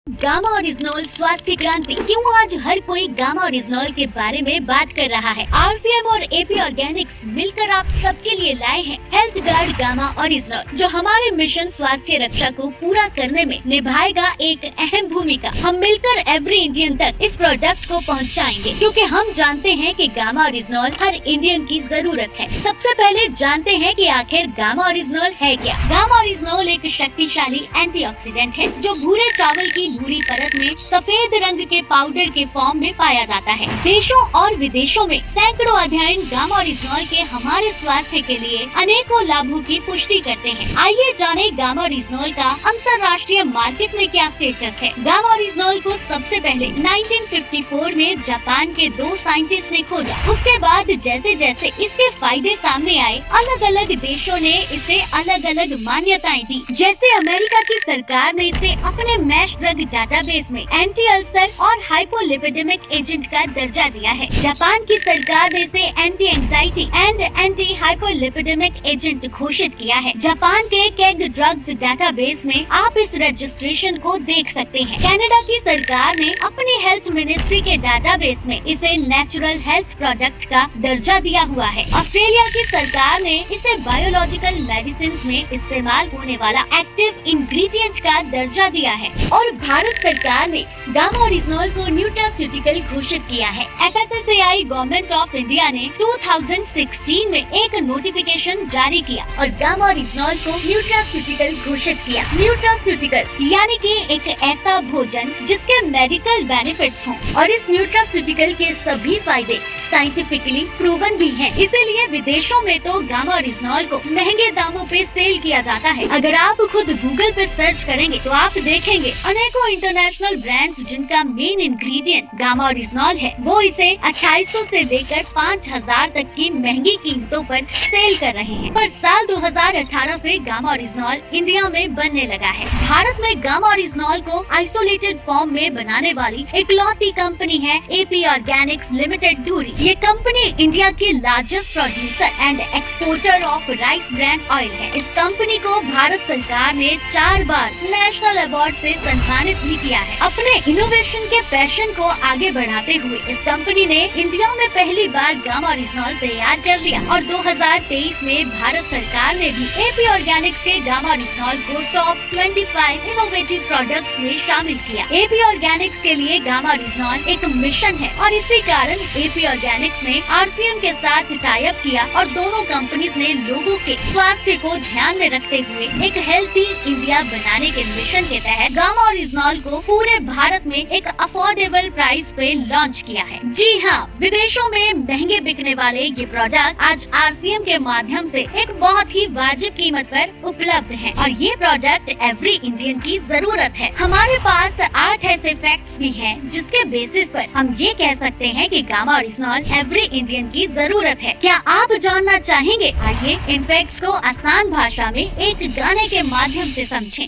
Gamma ओरिजिनोल स्वास्थ्य क्रांति। क्यों आज हर कोई गामा ओरिजिनोल के बारे में बात कर रहा है। आरसीएम और एपी ऑर्गेनिक्स मिलकर आप सबके लिए लाए हैं हेल्थ गार्ड गामा ओरिजिनोल, जो हमारे मिशन स्वास्थ्य रक्षा को पूरा करने में निभाएगा एक अहम भूमिका। हम मिलकर एवरी इंडियन तक इस प्रोडक्ट को पहुंचाएंगे, क्योंकि हम जानते हैं कि गामा ओरिजिनोल हर इंडियन की जरूरत है। सबसे पहले जानते हैं कि आखिर गामा ओरिजिनोल है क्या। गामा ओरिजिनोल एक शक्तिशाली एंटीऑक्सीडेंट है जो भूरे चावल की भूरी परत में सफेद रंग के पाउडर के फॉर्म में पाया जाता है। देशों और विदेशों में सैकड़ों अध्ययन गामा ओरिजिनोल के हमारे स्वास्थ्य के लिए अनेकों लाभों की पुष्टि करते हैं। आइए जाने गामा ओरिजिनोल का अंतर्राष्ट्रीय मार्केट में क्या स्टेटस है। गामा ओरिजिनोल को सबसे पहले 1954 में जापान के 2 साइंटिस्ट ने खोजा। उसके बाद जैसे जैसे इसके फायदे सामने आए, अलग अलग देशों ने इसे अलग अलग मान्यताएं दी। जैसे अमेरिका की सरकार ने इसे अपने मैश ड्रग डाटाबेस में एंटी अल्सर और हाइपोलिपिडेमिक एजेंट का दर्जा दिया है। जापान की सरकार ने इसे anti anxiety and anti hypolipidemic agent घोषित किया है। जापान के केग ड्रग्स डाटाबेस में आप इस रजिस्ट्रेशन को देख सकते हैं। कनाडा की सरकार ने अपनी हेल्थ मिनिस्ट्री के डाटाबेस में इसे नेचुरल हेल्थ प्रोडक्ट का दर्जा दिया हुआ है। ऑस्ट्रेलिया की सरकार ने इसे बायोलॉजिकल मेडिसिन में इस्तेमाल होने वाला एक्टिव इंग्रेडिएंट का दर्जा दिया है। और भारत सरकार ने गामा ओरिजिनोल को न्यूट्रास्यूटिकल घोषित किया है। FSSAI गवर्नमेंट ऑफ इंडिया ने 2016 में एक नोटिफिकेशन जारी किया और गामा ओरिजिनोल को न्यूट्रास्यूटिकल घोषित किया। न्यूट्रास्यूटिकल यानी कि एक ऐसा भोजन जिसके मेडिकल बेनिफिट्स हों, और इस न्यूट्रास्यूटिकल के सभी फायदे साइंटिफिकली प्रूवन भी हैं। इसीलिए विदेशों में तो गामा ओरिजिनोल को महंगे दामों पे सेल किया जाता है। अगर आप खुद गूगल पे सर्च करेंगे तो आप देखेंगे अनेकों इंटरनेशनल ब्रांड्स जिनका मेन इंग्रेडिएंट गामा ओरिजिनोल है, वो इसे 2800 से लेकर 5000 तक की महंगी कीमतों पर सेल कर रहे हैं। पर साल 2018 से गामा ओरिजिनोल इंडिया में बनने लगा है। भारत में गामा ओरिजिनोल को आइसोलेटेड फॉर्म में बनाने वाली इकलौती कंपनी है एपी ऑर्गेनिक्स लिमिटेड धुरी। ये कंपनी इंडिया की largest producer and exporter of rice brand oil है। इस कंपनी को भारत सरकार ने 4 बार नेशनल अवार्ड से सम्मानित भी किया है। अपने इनोवेशन के पैशन को आगे बढ़ाते हुए इस कंपनी ने इंडिया में पहली बार गामा ओरिजिनोल तैयार कर लिया और 2023 में भारत सरकार ने भी एपी ऑर्गेनिक्स के गामा ओरिजिनोल को टॉप 25 इनोवेटिव प्रोडक्ट्स में शामिल किया। एपी ऑर्गेनिक्स के लिए गामा ओरिजिनोल एक मिशन है और इसी कारण एपी ऑर्गेनिक्स ने आरसीएम के साथ टाई अप किया और दोनों कंपनीज ने लोगों के स्वास्थ्य को ध्यान में रखते हुए एक हेल्थी इंडिया बनाने के मिशन के तहत गामा ओरिजिनोल को पूरे भारत में एक अफोर्डेबल प्राइस पे लॉन्च किया है। जी हाँ, विदेशों में महंगे बिकने वाले ये प्रोडक्ट आज आरसीएम के माध्यम से एक बहुत ही वाजिब कीमत पर उपलब्ध है और ये प्रोडक्ट एवरी इंडियन की जरूरत है। हमारे पास 8 ऐसे फैक्ट्स भी हैं जिसके बेसिस पर हम ये कह सकते हैं कि गामा ओरिजिनोल एवरी इंडियन की जरूरत है। क्या आप जानना चाहेंगे? आइए इन फैक्ट्स को आसान भाषा में एक गाने के माध्यम से समझें।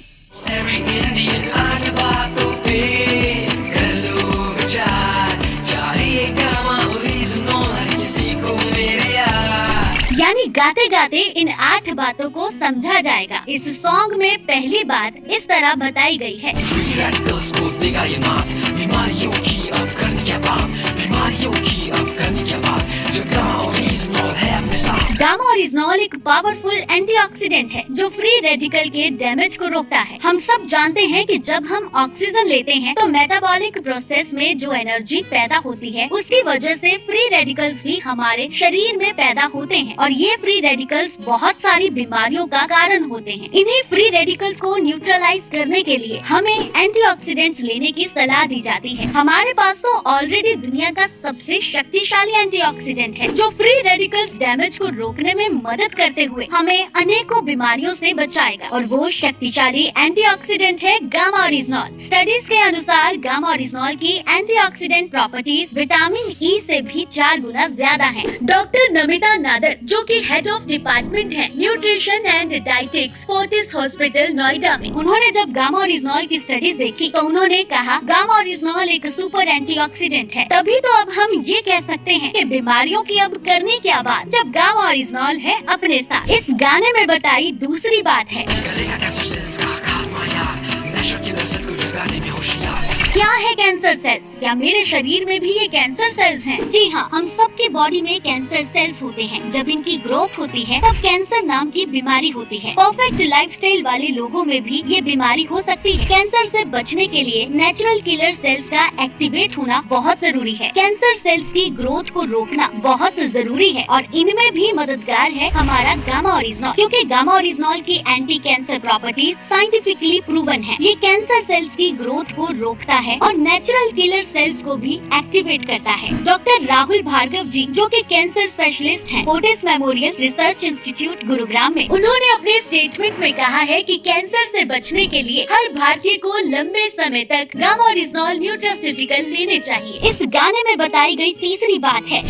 Every Indian आठ बातों पे कर लो विचार, चाहिए गामा ओरिजिनोल हर किसी को मेरे यार। यानी गाते गाते इन 8 बातों को समझा जाएगा। इस सॉन्ग में पहली बात इस तरह बताई गई है। Free radicals को देगा ये मात, बीमारियों की अब करने के बाद, बीमारियों की अब करने के बाद, जो गामा ओरिजिनोल है अपने साथ। गामा ओरिजिनोल एक पावरफुल एंटीऑक्सीडेंट है जो फ्री रेडिकल के डैमेज को रोकता है। हम सब जानते हैं कि जब हम ऑक्सीजन लेते हैं तो मेटाबॉलिक प्रोसेस में जो एनर्जी पैदा होती है उसकी वजह से फ्री रेडिकल्स भी हमारे शरीर में पैदा होते हैं और ये फ्री रेडिकल्स बहुत सारी बीमारियों का कारण होते हैं। इन्हीं फ्री रेडिकल्स को न्यूट्रलाइज करने के लिए हमें एंटीऑक्सीडेंट्स लेने की सलाह दी जाती है। हमारे पास तो ऑलरेडी दुनिया का सबसे शक्तिशाली एंटीऑक्सीडेंट है जो फ्री रेडिकल्स डैमेज को रोकने में मदद करते हुए हमें अनेकों बीमारियों से बचाएगा और वो शक्तिशाली एंटीऑक्सीडेंट है गामा ओरिजिनोल। स्टडीज के अनुसार गामा ओरिजिनोल की एंटीऑक्सीडेंट प्रॉपर्टीज विटामिन ई से भी 4 गुना ज्यादा हैं। डॉक्टर नमिता नादर, जो कि हेड ऑफ डिपार्टमेंट है nutrition and dietetics, Fortis hospital Noida में, उन्होंने जब गामा ओरिजिनोल की स्टडीज देखी तो उन्होंने कहा गामा ओरिजिनोल एक सुपर एंटीऑक्सीडेंट है। तभी तो अब हम ये कह सकते हैं कि बीमारियों की अब करनी क्या बात जब गामा ओरिजिनोल है अपने साथ। इस गाने में बताई दूसरी बात है। गले का कैंसर सेल्स का खात्मा यार, नशा की लत को जगाने में होशियार। क्या है कैंसर सेल्स? क्या मेरे शरीर में भी ये कैंसर सेल्स हैं? जी हाँ, हम सबके बॉडी में कैंसर सेल्स होते हैं। जब इनकी ग्रोथ होती है तब कैंसर नाम की बीमारी होती है। परफेक्ट लाइफस्टाइल वाले लोगों में भी ये बीमारी हो सकती है। कैंसर से बचने के लिए नेचुरल किलर सेल्स का एक्टिवेट होना बहुत जरूरी है। कैंसर सेल्स की ग्रोथ को रोकना बहुत जरूरी है और इनमें भी मददगार है हमारा गामा ओरिजिनॉल, क्योंकि गामा ओरिजिनॉल की anti cancer properties scientifically proven है। ये कैंसर सेल्स की ग्रोथ को रोकता है और नेचुरल किलर सेल्स को भी एक्टिवेट करता है। डॉक्टर राहुल भार्गव जी, जो कि कैंसर स्पेशलिस्ट हैं, Fortis memorial research institute Gurugram में, उन्होंने अपने स्टेटमेंट में कहा है कि कैंसर से बचने के लिए हर भारतीय को लंबे समय तक गामा ओरिजिनॉल न्यूट्रास्यूटिकल लेने चाहिए। इस गाने में बताई गई तीसरी बात है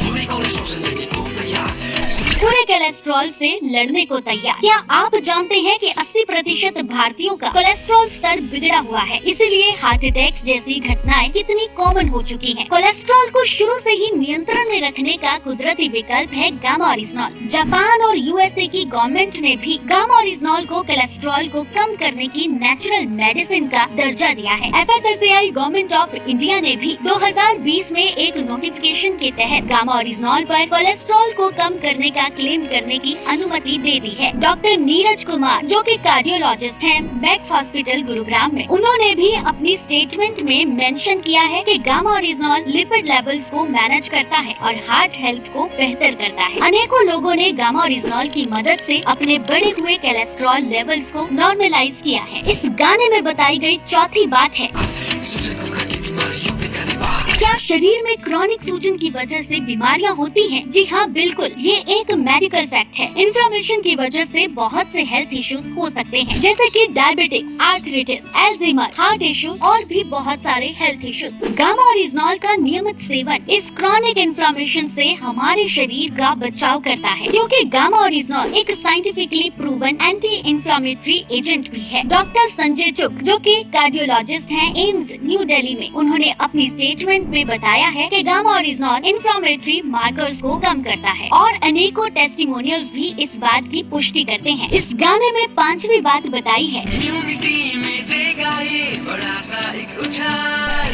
पूरे कोलेस्ट्रॉल से लड़ने को तैयार। क्या आप जानते हैं कि 80% भारतीयों का कोलेस्ट्रॉल स्तर बिगड़ा हुआ है, इसीलिए हार्ट अटैक्स जैसी घटनाएं कितनी कॉमन हो चुकी हैं। कोलेस्ट्रॉल को शुरू से ही नियंत्रण में रखने का कुदरती विकल्प है गामा ओरिजिनॉल। जापान और यूएसए की गवर्नमेंट ने भी गामा ओरिजिनॉल को कोलेस्ट्रॉल को कम करने की नेचुरल मेडिसिन का दर्जा दिया है। FSSAI गवर्नमेंट ऑफ इंडिया ने भी 2020 में एक नोटिफिकेशन के तहत गामा ओरिजिनॉल पर कोलेस्ट्रॉल को कम करने का क्लेम करने की अनुमति दे दी है। डॉक्टर नीरज कुमार, जो कि कार्डियोलॉजिस्ट हैं, मैक्स हॉस्पिटल गुरुग्राम में, उन्होंने भी अपनी स्टेटमेंट में मेंशन किया है कि गामा ओरिजिनॉल लिपिड लेवल्स को मैनेज करता है और हार्ट हेल्थ को बेहतर करता है। अनेकों लोगों ने गामा ओरिजिनॉल की मदद से अपने बढ़े हुए कोलेस्ट्रॉल लेवल्स को नॉर्मलाइज किया है। इस गाने में बताई गई चौथी बात है, क्या शरीर में क्रॉनिक सूजन की वजह से बीमारियां होती हैं? जी हाँ, बिल्कुल, ये एक मेडिकल फैक्ट है। इन्फ्लेमेशन की वजह से बहुत से हेल्थ इश्यूज हो सकते हैं, जैसे कि diabetics, arthritis, Alzheimer, heart issues और भी बहुत सारे हेल्थ इश्यूज। गामा ओरिजिनॉल का नियमित सेवन इस क्रॉनिक इन्फ्लेमेशन से हमारे शरीर का बचाव करता है, क्योंकि गामा ओरिजिनॉल एक scientifically proven anti inflammatory agent भी है। डॉक्टर संजय चुग, जो कि कार्डियोलॉजिस्ट हैं, एम्स न्यू दिल्ली में, उन्होंने अपनी स्टेटमेंट में बताया है कि गामा ओरिजिनॉल इन्फ्लेमेटरी मार्कर्स को कम करता है और अनेकों टेस्टिमोनियल्स भी इस बात की पुष्टि करते हैं। इस गाने में पांचवी बात बताई है,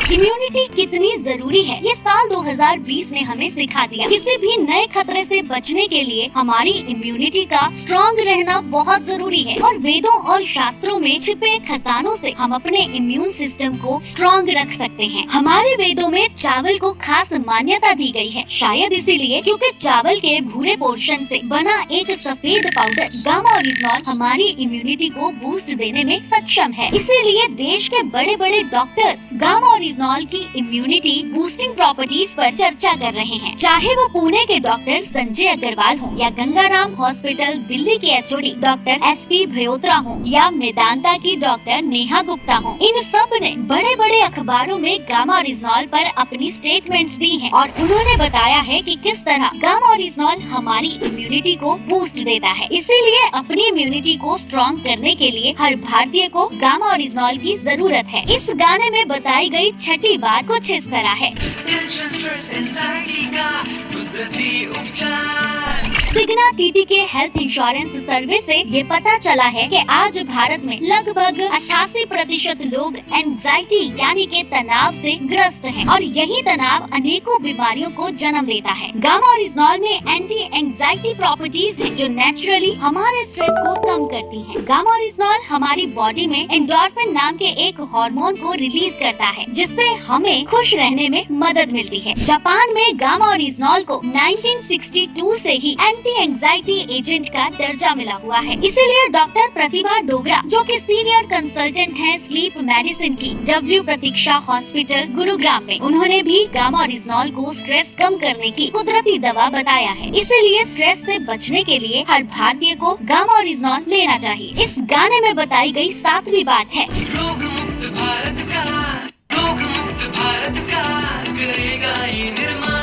इम्यूनिटी कितनी जरूरी है। ये साल 2020 ने हमें सिखा दिया। किसी भी नए खतरे से बचने के लिए हमारी इम्यूनिटी का स्ट्रॉन्ग रहना बहुत जरूरी है और वेदों और शास्त्रों में छिपे खजानों से हम अपने इम्यून सिस्टम को स्ट्रॉन्ग रख सकते हैं। हमारे वेदों में चावल को खास मान्यता दी गई है, शायद इसीलिए क्योंकि चावल के भूरे पोर्शन से बना एक सफेद पाउडर गामा ओरिजिनॉल हमारी इम्यूनिटी को बूस्ट देने में सक्षम है। इसीलिए देश के बड़े बड़े डॉक्टर्स गामा ओरिजिनॉल की इम्यूनिटी बूस्टिंग प्रॉपर्टीज पर चर्चा कर रहे हैं। चाहे वो पुणे के डॉक्टर संजय अग्रवाल हो या गंगाराम हॉस्पिटल दिल्ली के HOD डॉक्टर SP भयोत्रा हो या मेदांता की डॉक्टर नेहा गुप्ता हो, इन सब ने बड़े बड़े अखबारों में गामा ओरिजिनॉल पर अपनी स्टेटमेंट्स दी हैं और उन्होंने बताया है कि किस तरह गामा ओरिजिनॉल हमारी इम्यूनिटी को बूस्ट देता है। इसीलिए अपनी इम्यूनिटी को स्ट्रॉन्ग करने के लिए हर भारतीय को गामा ओरिजिनॉल की जरूरत है। इस गाने में बताई गई छठी बात कुछ इस तरह है, सिग्ना TTK हेल्थ इंश्योरेंस सर्वे से ये पता चला है कि आज भारत में लगभग 88% लोग एंजाइटी यानी के तनाव से ग्रस्त हैं और यही तनाव अनेकों बीमारियों को जन्म देता है। गामा ओरिजिनॉल में एंटी एंजाइटी प्रॉपर्टीज हैं जो नेचुरली हमारे स्ट्रेस को कम करती हैं। गामा ओरिजिनॉल हमारी बॉडी में एंडोर्फिन नाम के एक हार्मोन को रिलीज करता है, जिससे हमें खुश रहने में मदद मिलती है। जापान में गामा ओरिजिनॉल को 1962 से ही एंटी एंजाइटी एजेंट का दर्जा मिला हुआ है। इसीलिए डॉक्टर प्रतिभा डोगरा, जो कि सीनियर कंसल्टेंट हैं स्लीप मेडिसिन की W प्रतीक्षा हॉस्पिटल गुरुग्राम में, उन्होंने भी गामा ओरिजिनॉल को स्ट्रेस कम करने की कुदरती दवा बताया है। इसीलिए स्ट्रेस से बचने के लिए हर भारतीय को गामा ओरिजिनॉल लेना चाहिए। इस गाने में बताई गई सातवीं बात है, रोग मुक्त भारत का करेगा ये निर्माण।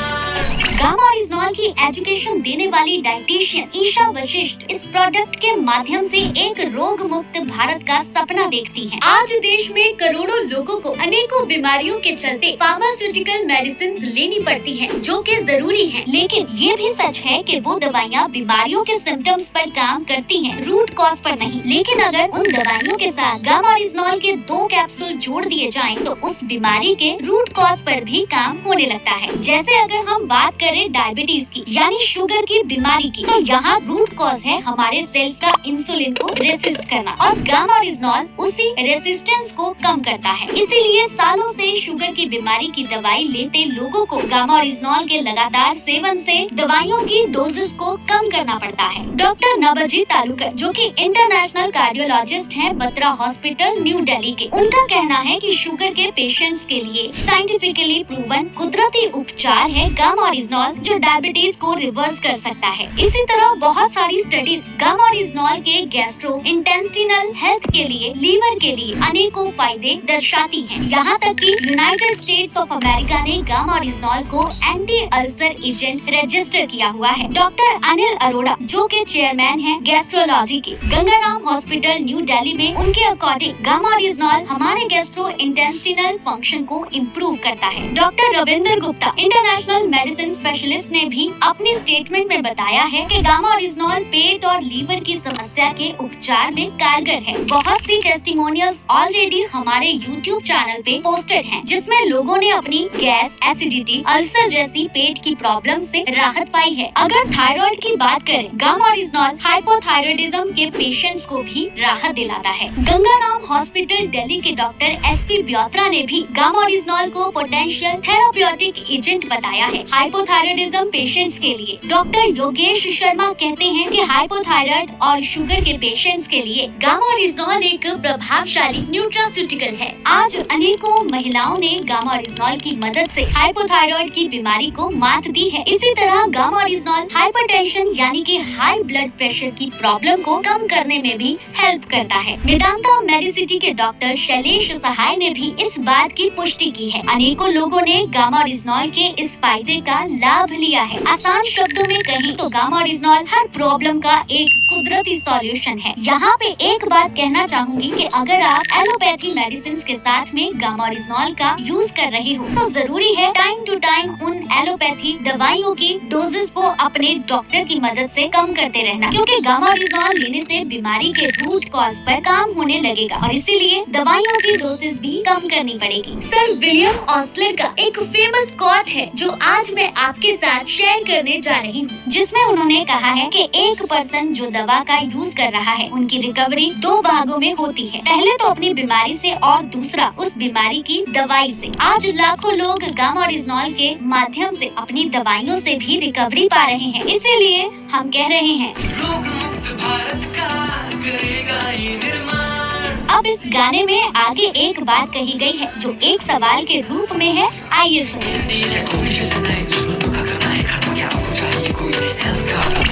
गामा ओरिजिनॉल की एजुकेशन कंसल्टेशन देने वाली डाइटिशियन ईशा वशिष्ठ इस प्रोडक्ट के माध्यम से एक रोग मुक्त भारत का सपना देखती हैं। आज देश में करोड़ों लोगों को अनेकों बीमारियों के चलते फार्मास्यूटिकल मेडिसिन लेनी पड़ती हैं, जो कि जरूरी हैं। लेकिन ये भी सच है कि वो दवाइयाँ बीमारियों के सिम्टम्स पर काम करती हैं, रूट कॉज पर नहीं। लेकिन अगर उन दवाइयों के साथ गामा ओरिजिनॉल के 2 कैप्सूल जोड़ दिए जाएं, तो उस बीमारी के रूट कॉज पर भी काम होने लगता है। जैसे अगर हम बात करें डायबिटीज की यानी शुगर की बीमारी की, तो यहाँ रूट कॉज है हमारे सेल्स का इंसुलिन को रेसिस्ट करना, और गामा ओरिजिनॉल उसी रेसिस्टेंस को कम करता है। इसीलिए सालों से शुगर की बीमारी की दवाई लेते लोगों को गामा ओरिजिनॉल के लगातार सेवन से दवाइयों की डोजेस को कम करना पड़ता है। डॉक्टर नवजीत तालुकर, जो कि इंटरनेशनल कार्डियोलॉजिस्ट हैं बत्रा हॉस्पिटल न्यू दिल्ली के, उनका कहना है कि शुगर के पेशेंट्स के लिए साइंटिफिकली प्रूवन कुदरती उपचार है गामा ओरिजिनॉल, जो डायबिटीज को रिवर्स कर सकता है। इसी तरह बहुत सारी स्टडीज गामा ओरिजिनॉल के गैस्ट्रो इंटेस्टिनल हेल्थ के लिए, लीवर के लिए अनेकों फायदे दर्शाती हैं। यहाँ तक कि यूनाइटेड स्टेट्स ऑफ अमेरिका ने गामा ओरिजिनॉल को एंटी अल्सर एजेंट रजिस्टर किया हुआ है। डॉक्टर अनिल अरोड़ा, जो के चेयरमैन हैं गैस्ट्रोलॉजी के गंगाराम हॉस्पिटल न्यू दिल्ली में, उनके अकॉर्डिंग गामा ओरिजिनॉल हमारे गैस्ट्रो इंटेस्टिनल फंक्शन को इम्प्रूव करता है। Doctor Ravinder Gupta, international medicine specialist, ने भी अपनी स्टेटमेंट में बताया है कि गामा ओरिजिनॉल पेट और लीवर की समस्या के उपचार में कारगर है। बहुत सी टेस्टिमोनियल्स ऑलरेडी हमारे यूट्यूब चैनल पे पोस्टेड हैं, जिसमें लोगों ने अपनी गैस, एसिडिटी, अल्सर जैसी पेट की प्रॉब्लम से राहत पाई है। अगर थायराइड की बात करें, गामा ओरिजिनॉल हाइपोथायराइडिज्म के पेशेंट्स को भी राहत दिलाता है। गंगाराम हॉस्पिटल दिल्ली के डॉक्टर SP ब्योत्रा ने भी गामा ओरिजिनॉल को पोटेंशियल थेराप्यूटिक एजेंट बताया है हाइपोथायराइडिज्म पेशेंट्स के लिए। डॉक्टर योगेश शर्मा कहते हैं कि हाइपोथायराइड और शुगर के पेशेंट्स के लिए गामा ओरिजिनॉल एक प्रभावशाली न्यूट्रास्यूटिकल है। आज अनेकों महिलाओं ने गामा ओरिजिनॉल की मदद से हाइपोथायराइड की बीमारी को मात दी है। इसी तरह गामा ओरिजिनॉल हाइपरटेंशन यानी कि हाई ब्लड प्रेशर की प्रॉब्लम को कम करने में भी हेल्प करता है। वेदांता मेडिसिटी के डॉक्टर शैलेश सहाय ने भी इस बात की पुष्टि की है। अनेकों लोगों ने गामा ओरिजिनॉल के इस फायदे का लाभ लिया है। आसान शब्दों में कहें तो गामा ओरिजिनॉल हर प्रॉब्लम का एक कुदरती सॉल्यूशन है। यहाँ पे एक बात कहना चाहूँगी कि अगर आप एलोपैथी मेडिसिन के साथ में गामा ओरिजिनॉल का यूज कर रहे हो, तो जरूरी है टाइम टू टाइम उन एलोपैथी दवाइयों की डोजेस को अपने डॉक्टर की मदद से कम करते रहना, क्योंकि गामा ओरिजिनॉल लेने से बीमारी के रूट कॉज पर काम होने लगेगा और इसीलिए दवाइयों की डोजेस भी कम करनी पड़ेगी। सर विलियम ऑस्लर का एक फेमस कोट है जो आज मैं आपके साथ शेयर करने जा रही हूँ, जिसमें उन्होंने कहा है कि एक पर्सन जो दवा का यूज कर रहा है, उनकी रिकवरी 2 भागों में होती है। पहले तो अपनी बीमारी से और दूसरा उस बीमारी की दवाई से। आज लाखों लोग गामा ओरिजिनॉल के माध्यम से अपनी दवाइयों से भी रिकवरी पा रहे हैं। इसीलिए हम कह रहे हैं रोग मुक्त भारत का करेगा ये निर्माण। अब इस गाने में आगे एक बात कही गई है जो एक सवाल के रूप में है, आइए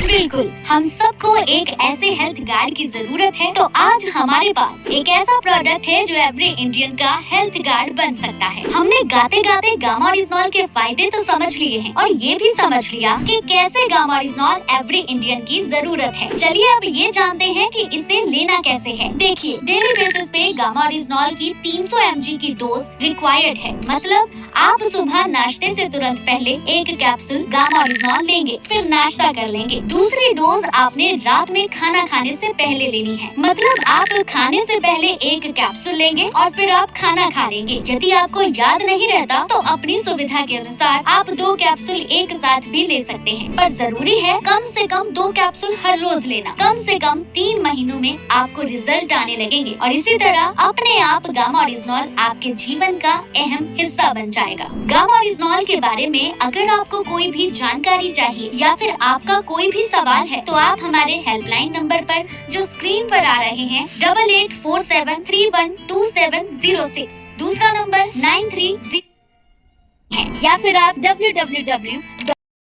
बिल्कुल, हम सबको एक ऐसे हेल्थ गार्ड की जरूरत है। तो आज हमारे पास एक ऐसा प्रोडक्ट है जो एवरी इंडियन का हेल्थ गार्ड बन सकता है। हमने गाते गाते गामा ओरिजिनॉल के फायदे तो समझ लिए हैं और ये भी समझ लिया कि कैसे गामा ओरिजिनॉल एवरी इंडियन की जरूरत है। चलिए अब ये जानते हैं कि इसे लेना कैसे है। देखिए, डेली बेसिस पे गामा ओरिजिनॉल की 300 mg की डोज रिक्वायर्ड है। मतलब आप सुबह नाश्ते से तुरंत पहले एक कैप्सूल गामा ओरिजिनॉल लेंगे, फिर नाश्ता कर लेंगे। दूसरी डोज आपने रात में खाना खाने से पहले लेनी है। मतलब आप खाने से पहले एक कैप्सूल लेंगे और फिर आप खाना खा लेंगे। यदि आपको याद नहीं रहता तो अपनी सुविधा के अनुसार आप 2 कैप्सूल एक साथ भी ले सकते हैं, पर जरूरी है कम से कम 2 कैप्सूल हर रोज लेना। कम से कम 3 महीनों में आपको रिजल्ट आने लगेंगे और इसी तरह अपने आप गामा ओरिजिनॉल आपके जीवन का अहम हिस्सा बन जाएगा। गामा ओरिजिनॉल के बारे में अगर आपको कोई भी जानकारी चाहिए या फिर आपका कोई भी सवाल है, तो आप हमारे हेल्पलाइन नंबर पर जो स्क्रीन पर आ रहे हैं 8847312706, दूसरा नंबर 930 है, या फिर आप www